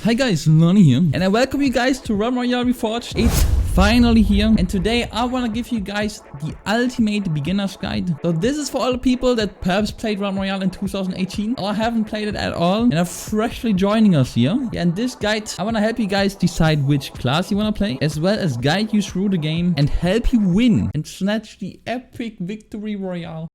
Hi guys, Lonnieyo here, and I welcome you guys to Realm Royale REFORGed. It's finally here, and today I want to give you guys the ultimate beginner's guide. So this is for all the people that perhaps played Realm Royale in 2018 or haven't played it at all and are freshly joining us here. Yeah, in this guide, I want to help you guys decide which class you want to play, as well as guide you through the game and help you win and snatch the epic victory royale.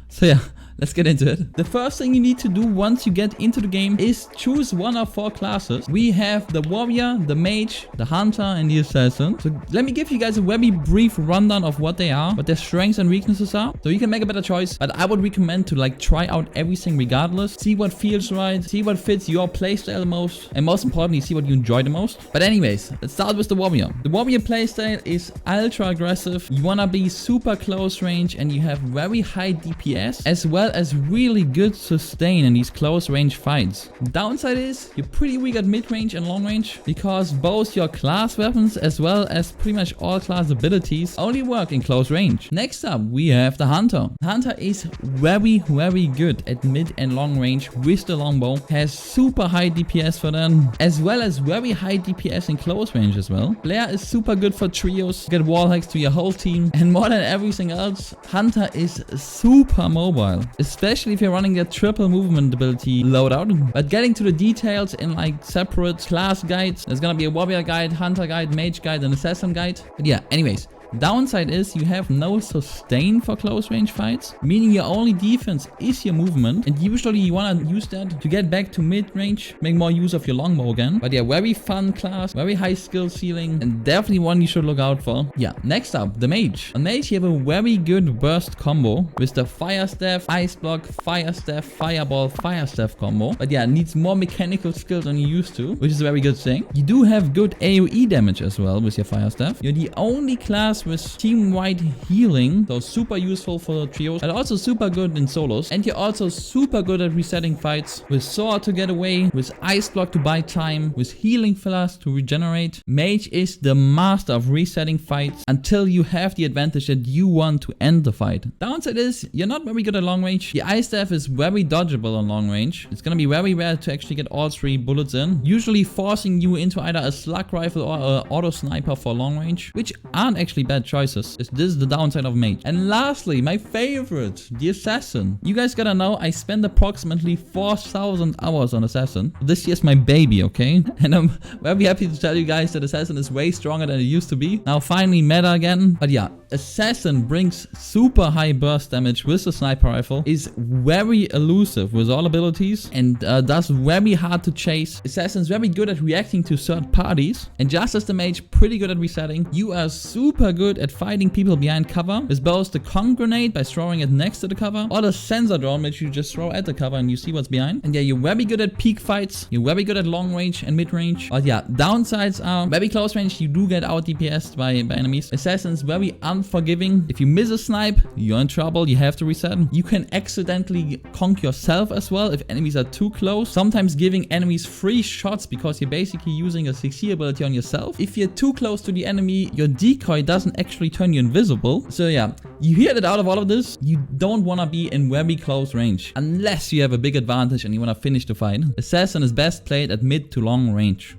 So yeah, let's get into it. The first thing you need to do once you get into the game is choose one of 4 classes. We have the warrior, the mage, the hunter, and the assassin. So let me give you guys a very brief rundown of what they are, what their strengths and weaknesses are, so you can make a better choice. But I would recommend to try out everything regardless, see what feels right, see what fits your playstyle the most, and most importantly, see what you enjoy the most. But anyways, let's start with the warrior. The warrior playstyle is ultra aggressive. You wanna be super close range and you have very high DPS, as well as really good sustain in these close range fights. The downside is you're pretty weak at mid range and long range, because both your class weapons as well as pretty much all class abilities only work in close range. Next up, we have the hunter. The hunter is very good at mid and long range with the longbow, has super high DPS for them, as well as very high DPS in close range as well. Blair is super good for trios, get wall hacks to your whole team, and more than everything else, hunter is super mobile, especially if you're running a triple movement ability loadout. But getting to the details in separate class guides, there's gonna be a warrior guide, hunter guide, mage guide, and assassin guide. But yeah, anyways, downside is you have no sustain for close range fights, meaning your only defense is your movement, and usually you want to use that to get back to mid range, make more use of your longbow again. But yeah, very fun class, very high skill ceiling, and definitely one you should look out for. Yeah, next up, the mage. On mage, you have a very good burst combo with the fire staff, ice block, fire staff, fireball, fire staff combo. But yeah, it needs more mechanical skills than you used to, which is a very good thing. You do have good AoE damage as well with your fire staff. You're the only class with team-wide healing, so super useful for trios, but also super good in solos. And you're also super good at resetting fights, with sword to get away, with ice block to buy time, with healing flask to regenerate. Mage is the master of resetting fights until you have the advantage that you want to end the fight. Downside is you're not very good at long range. The ice staff is very dodgeable on long range. It's gonna be very rare to actually get all 3 bullets in, usually forcing you into either a slug rifle or an auto sniper for long range, which aren't actually bad choices. This is the downside of mage. And lastly, my favorite, the assassin. You guys gotta know I spend approximately 4,000 hours on assassin. This year's my baby, okay? And I'm very happy to tell you guys that assassin is way stronger than it used to be. Now finally meta again. But yeah, assassin brings super high burst damage with the sniper rifle, is very elusive with all abilities, and does very hard to chase. Assassin's very good at reacting to third parties, and just as the mage, pretty good at resetting. You are super good at fighting people behind cover with both the con grenade by throwing it next to the cover, or the sensor drone which you just throw at the cover and you see what's behind. And yeah, you're very good at peak fights, you're very good at long range and mid range. But yeah, downsides are very close range, you do get out DPS'd by enemies. Assassin's very unforgiving. If you miss a snipe, you're in trouble, you have to reset. You can accidentally conk yourself as well if enemies are too close, sometimes giving enemies free shots because you're basically using a 6E ability on yourself. If you're too close to the enemy, your decoy doesn't actually turn you invisible. So yeah, you hear that out of all of this, you don't want to be in very close range unless you have a big advantage and you want to finish the fight. Assassin is best played at mid to long range.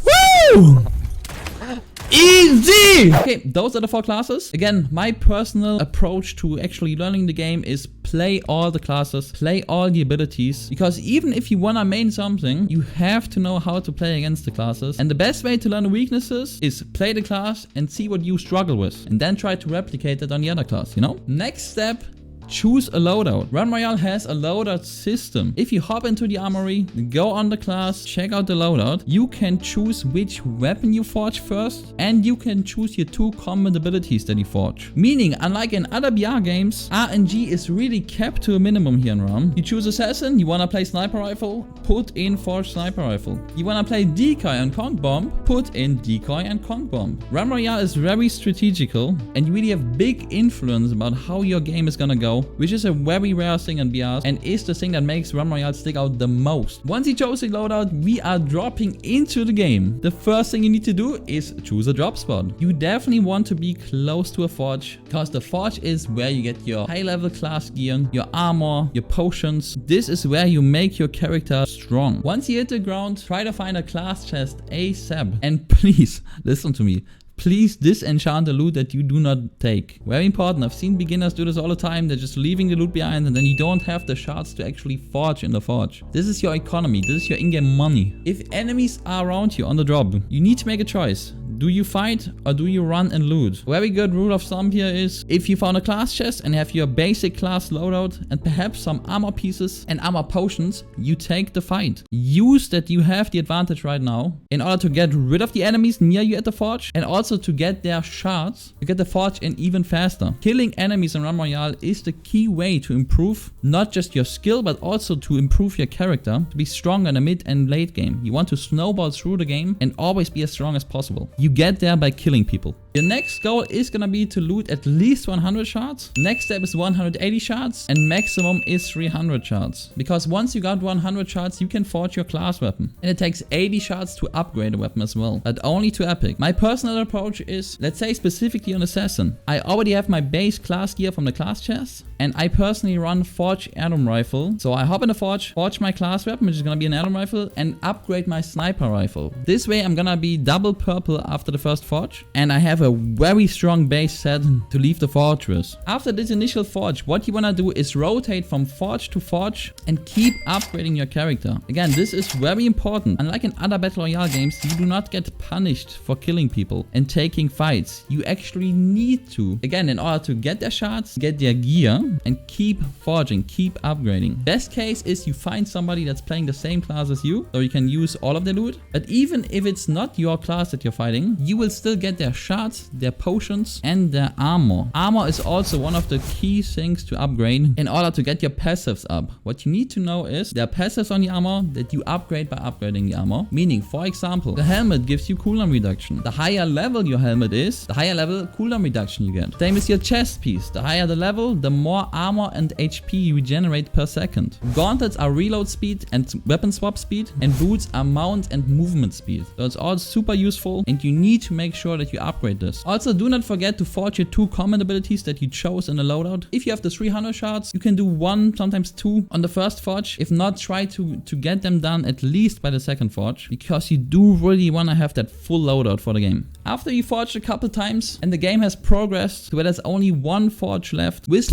Woo! Easy! Okay, those are the 4 classes. Again, my personal approach to actually learning the game is play all the classes, play all the abilities, because even if you wanna main something, you have to know how to play against the classes. And the best way to learn the weaknesses is play the class and see what you struggle with, and then try to replicate it on the other class, you know? Next step, choose a loadout. Realm Royale has a loadout system. If you hop into the armory, go on the class, check out the loadout, you can choose which weapon you forge first, and you can choose your 2 combat abilities that you forge. Meaning, unlike in other BR games, RNG is really kept to a minimum here in Realm. You choose assassin, you wanna play sniper rifle, put in forged sniper rifle. You wanna play decoy and conk bomb, put in decoy and conk bomb. Realm Royale is very strategical, and you really have big influence about how your game is gonna go ammo, which is a very rare thing in BRs and is the thing that makes Realm Royale stick out the most. Once you chose a loadout, we are dropping into the game. The first thing you need to do is choose a drop spot. You definitely want to be close to a forge, because the forge is where you get your high level class gear, your armor, your potions. This is where you make your character strong. Once you hit the ground, try to find a class chest ASAP. And please, listen to me. Please disenchant the loot that you do not take. Very important. I've seen beginners do this all the time. They're just leaving the loot behind and then you don't have the shards to actually forge in the forge. This is your economy. This is your in-game money. If enemies are around you on the drop, you need to make a choice. Do you fight or do you run and loot? A very good rule of thumb here is if you found a class chest and have your basic class loadout and perhaps some armor pieces and armor potions, you take the fight. Use that you have the advantage right now in order to get rid of the enemies near you at the forge and also to get their shards to get the forge in even faster. Killing enemies in Realm Royale is the key way to improve not just your skill but also to improve your character, to be stronger in the mid and late game. You want to snowball through the game and always be as strong as possible. You get there by killing people. Your next goal is gonna be to loot at least 100 shards. Next step is 180 shards and maximum is 300 shards. Because once you got 100 shards, you can forge your class weapon. And it takes 80 shards to upgrade a weapon as well, but only to epic. My personal approach is, let's say specifically on assassin. I already have my base class gear from the class chest and I personally run forge heirloom rifle. So I hop in the forge my class weapon, which is gonna be an heirloom rifle, and upgrade my sniper rifle. This way I'm gonna be double purple after the first forge and I have a very strong base set to leave the fortress. After this initial forge, what you wanna do is rotate from forge to forge and keep upgrading your character. Again, this is very important. Unlike in other battle royale games, you do not get punished for killing people and taking fights. You actually need to, again, in order to get their shards, get their gear, and keep forging, keep upgrading. Best case is you find somebody that's playing the same class as you, so you can use all of their loot. But even if it's not your class that you're fighting, you will still get their shards, their potions, and their armor. Armor is also one of the key things to upgrade in order to get your passives up. What you need to know is there are passives on the armor that you upgrade by upgrading the armor. Meaning, for example, the helmet gives you cooldown reduction. The higher level your helmet is, the higher level cooldown reduction you get. Same as your chest piece. The higher the level, the more armor and HP you regenerate per second. Gauntlets are reload speed and weapon swap speed, and boots are mount and movement speed. So it's all super useful and you need to make sure that you upgrade this. Also, do not forget to forge your 2 common abilities that you chose in the loadout. If you have the 300 shards, you can do 1, sometimes 2 on the first forge. If not, try to get them done at least by the second forge, because you do really want to have that full loadout for the game. After you forged a couple times and the game has progressed to where there's only 1 forge left with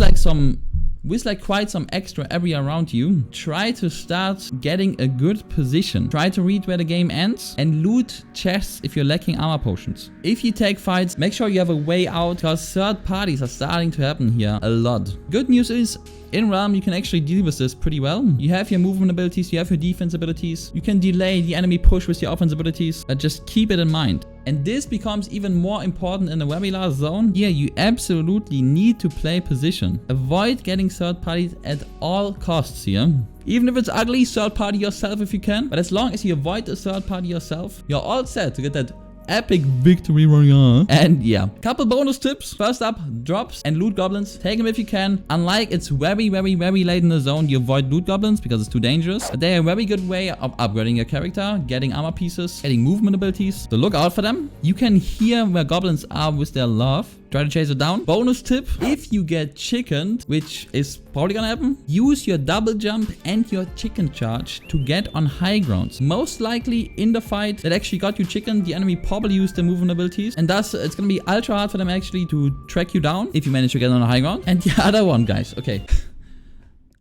quite some extra area around you, try to start getting a good position. Try to read where the game ends and loot chests if you're lacking armor potions. If you take fights, make sure you have a way out, because third parties are starting to happen here a lot. Good news is, in Realm, you can actually deal with this pretty well. You have your movement abilities, you have your defense abilities. You can delay the enemy push with your offense abilities, but just keep it in mind. And this becomes even more important in the very last zone. Here, you absolutely need to play position. Avoid getting third parties at all costs here. Even if it's ugly, third party yourself if you can. But as long as you avoid the third party yourself, you're all set to get that epic victory royale. And yeah, couple bonus tips. First up, drops and loot goblins. Take them if you can. Unlike it's very late in the zone, you avoid loot goblins because it's too dangerous. But they're a very good way of upgrading your character, getting armor pieces, getting movement abilities. So look out for them. You can hear where goblins are with their love. Try to chase it down. Bonus tip, if you get chickened, which is probably gonna happen, use your double jump and your chicken charge to get on high grounds. Most likely in the fight that actually got you chickened, the enemy probably used their movement abilities, and thus it's gonna be ultra hard for them actually to track you down if you manage to get on a high ground. And the other one, guys, okay.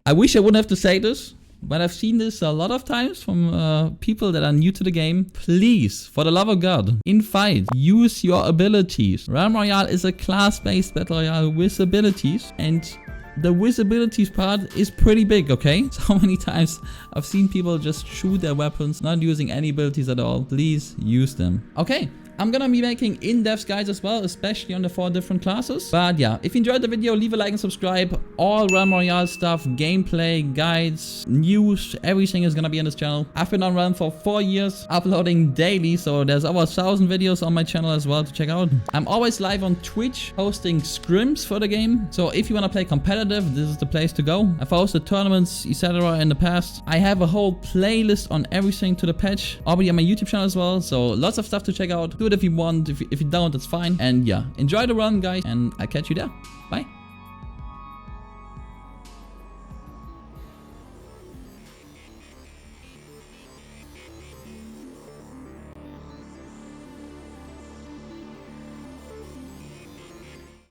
I wish I wouldn't have to say this, but I've seen this a lot of times from people that are new to the game. Please, for the love of God, in fight, use your abilities. Realm Royale is a class-based battle royale with abilities, and the with abilities part is pretty big, okay? So many times I've seen people just shoot their weapons, not using any abilities at all. Please use them. Okay. I'm gonna be making in-depth guides as well, especially on the 4 different classes. But yeah, if you enjoyed the video, leave a like and subscribe. All Realm Royale stuff, gameplay, guides, news, everything is gonna be on this channel. I've been on Realm for 4 years, uploading daily, so there's over 1,000 videos on my channel as well to check out. I'm always live on Twitch, hosting scrims for the game. So if you wanna play competitive, this is the place to go. I've hosted tournaments, etc. in the past. I have a whole playlist on everything to the patch, already on my YouTube channel as well. So lots of stuff to check out. Do it if you want. If you don't, that's fine. And yeah, enjoy the run, guys, and I'll catch you there. Bye.